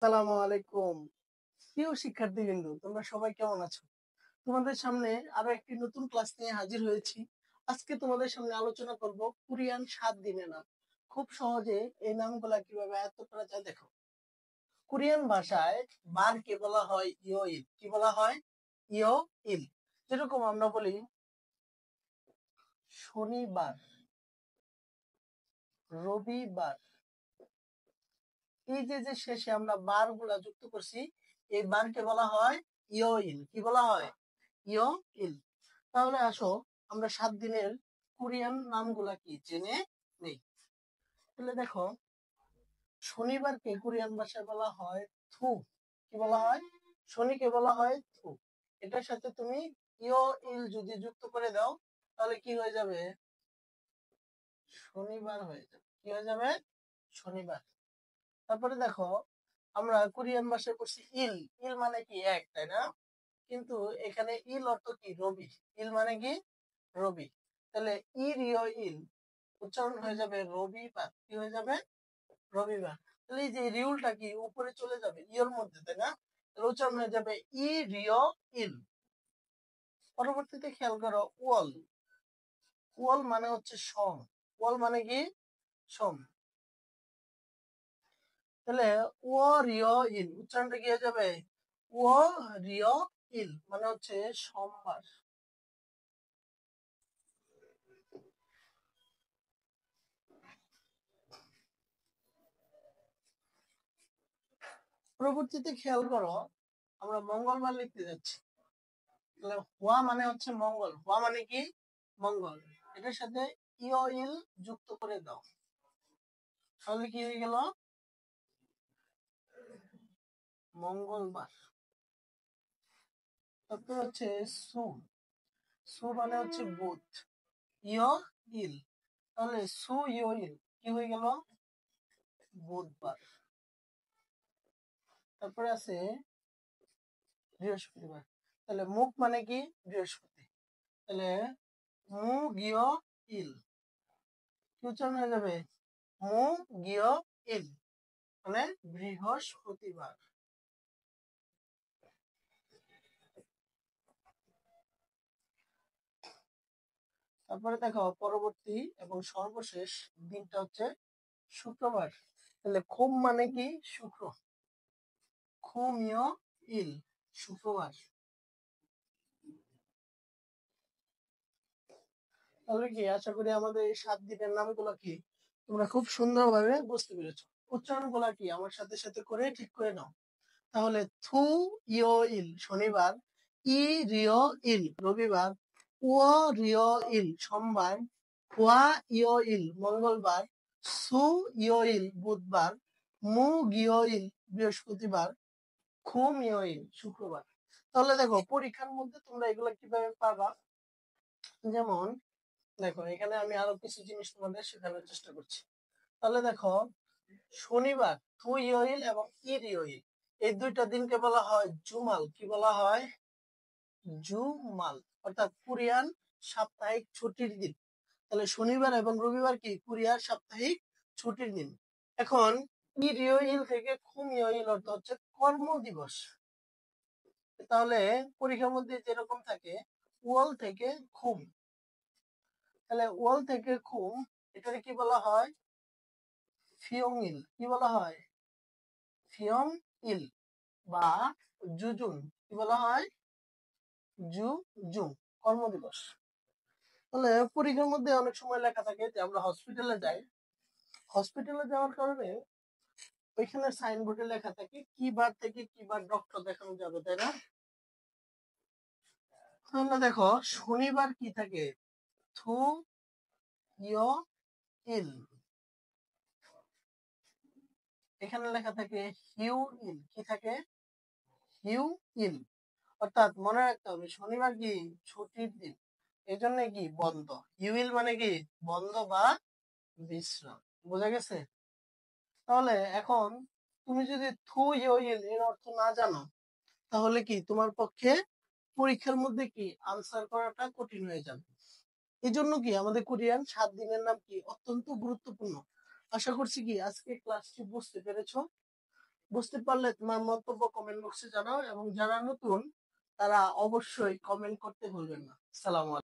আসসালামু আলাইকুম। প্রিয় শিক্ষার্থীবৃন্দ, তোমরা সবাই কেমন আছো? তোমাদের সামনে আরো একটি নতুন ক্লাস নিয়ে হাজির হয়েছি। আজকে তোমাদের সামনে আলোচনা করব কোরিয়ান ৭ দিনের নাম। খুব সহজে এই নামগুলা কিভাবে আয়ত্ত করা যায় দেখো। কোরিয়ান ভাষায় বারকে বলা হয় ইয়োইল। কি বলা হয়? ইয়োইল। যেরকম আমরা বলি শনিবার, রবিবার। এই যে শেষে আমরা বারগুলা যুক্ত করছি, এই বারকে বলা হয় ইয়োইল। কি বলা হয়? ইয়োইল। তাহলে আসো আমরা ৭ দিনের কোরিয়ান নামগুলা কি জেনে নেই। তাহলে দেখো, শনিবারকে কোরিয়ান ভাষায় বলা হয় থু। কি বলা হয়? শনিকে বলা হয় থু। এটার সাথে তুমি ইয় ইল যদি যুক্ত করে দাও তাহলে কি হয়ে যাবে? শনিবার হয়ে যাবে। কি হয়ে যাবে? শনিবার। তারপরে দেখো, আমরা কোরিয়ান ভাষায় পড়ছি ইল। ইল মানে কি? এক, তাই না? কিন্তু এখানে ইল অর্থ কি? রবি। ইল মানে কি? রবি। তাহলে ইরিয় ইল উচ্চারণ হয়ে যাবে রবিবার। কি হয়ে যাবে? রবিবার। তাহলে এই যে রিউলটা কি উপরে চলে যাবে ইয়র মধ্যে, তাই না? তাহলে উচ্চারণ হয়ে যাবে ইরিয় ইল। পরবর্তীতে খেয়াল করো ওয়াল। ওয়াল মানে হচ্ছে সম। ওয়াল মানে কি? সম। তাহলে ও রিয় ইল উচ্চারণটা কি হয়ে যাবে? ও রিয় ইল মানে হচ্ছে সোমবার। পরবর্তীতে খেয়াল করো, আমরা মঙ্গলবার লিখতে যাচ্ছি। তাহলে হুয়া মানে হচ্ছে মঙ্গল। হুয়া মানে কি? মঙ্গল। এটার সাথে ইও ইল যুক্ত করে দাও, তাহলে কি হয়ে গেল? মঙ্গলবার। তারপর হচ্ছে সু। সু মানে হচ্ছে বুধ। ইয় ইল, তাহলে সু ইয় ইল কি হয়ে গেল? বুধবার। তারপরে আছে বৃহস্পতিবার। তাহলে মুখ মানে কি? বৃহস্পতি। তাহলে মু গিয় ইল কি উচ্চারণ হয়ে যাবে? মু গিয় ইল মানে বৃহস্পতিবার। তারপরে দেখো, পরবর্তী এবং সর্বশেষ দিনটা হচ্ছে শুক্রবার। তাহলে খুম মানে কি? শুক্র। খুমিয় ইল শুক্রবার। তাহলে কি আশা করি আমাদের এই ৭ দিনের নামগুলো কি তোমরা খুব সুন্দরভাবে বুঝতে পেরেছো। উচ্চারণ গুলা কি আমার সাথে সাথে করে ঠিক করে নাও। তাহলে থু ইয় ইল শনিবার, ই রিয় ইল রবিবার, ও রিয় ইল সোমবার, ওয়া ইয় ইল মঙ্গলবার, সু ইয় ইল বুধবার, মু গিয় ইল বৃহস্পতিবার, খুম ইয় ইল শুক্রবার। তাহলে দেখো, পরীক্ষার মধ্যে তোমরা এগুলো কিভাবে পাবা। যেমন দেখো, এখানে আমি আরো কিছু জিনিস তোমাদের শেখানোর চেষ্টা করছি। তাহলে দেখো, শনিবার থু ইয় ইল এবং ই রিয় ইল এই দুইটা দিনকে বলা হয় জুমাল। কি বলা হয়? জুমাল। অর্থাৎ কোরিয়ান সাপ্তাহিক ছুটির দিন। তাহলে শনিবার এবং রবিবার কি কোরিয়ার সাপ্তাহিক ছুটির দিন। এখন ইরিওইল থেকে খুমিওইল অর্থ হচ্ছে কর্ম দিবস। তাহলে পরীক্ষার মধ্যে যেরকম থাকে ওয়াল থেকে খুম, তাহলে ওয়াল থেকে খুম এটাকে কি বলা হয়? ফিয়ং ইল। কি বলা হয়? ফিয়ং ইল বা জুজুন। কি বলা হয়? জু জুং কর্মদিবস। তাহলে পরীক্ষার মধ্যে অনেক সময় লেখা থাকে যে আমরা হসপিটালে যাই। হসপিটালে যাওয়ার কারণে ওইখানে সাইনবোর্ডে লেখা থাকে কি বার থেকে কি বার ডক্টর দেখানো যাবে, তাই না? তাহলে দেখো, শনিবার কি থাকে? থু ইয় ইল। এখানে লেখা থাকে হিউ ইল। কি থাকে? হিউ ইল। অর্থাৎ মনে রাখতে হবে শনিবার কি ছুটির দিন, এই জন্য কি বন্ধ। ইউইল মানে কি? বন্ধ বা বিশ্রাম। বোঝা গেছে? তাহলে এখন তুমি যদি থু ইল এর অর্থ না জানো তাহলে কি তোমার পক্ষে পরীক্ষার মধ্যে কি আনসার করাটা কঠিন হয়ে যাবে। এই জন্য কি আমাদের কোরিয়ান ৭ দিনের নাম কি অত্যন্ত গুরুত্বপূর্ণ। আশা করছি কি আজকে ক্লাসটি বুঝতে পেরেছো। বুঝতে পারলে তোমার মন্তব্য কমেন্ট বক্সে জানাও, এবং যারা নতুন তারা অবশ্যই কমেন্ট করতে ভুলবেন না। সালাম আলাইকুম।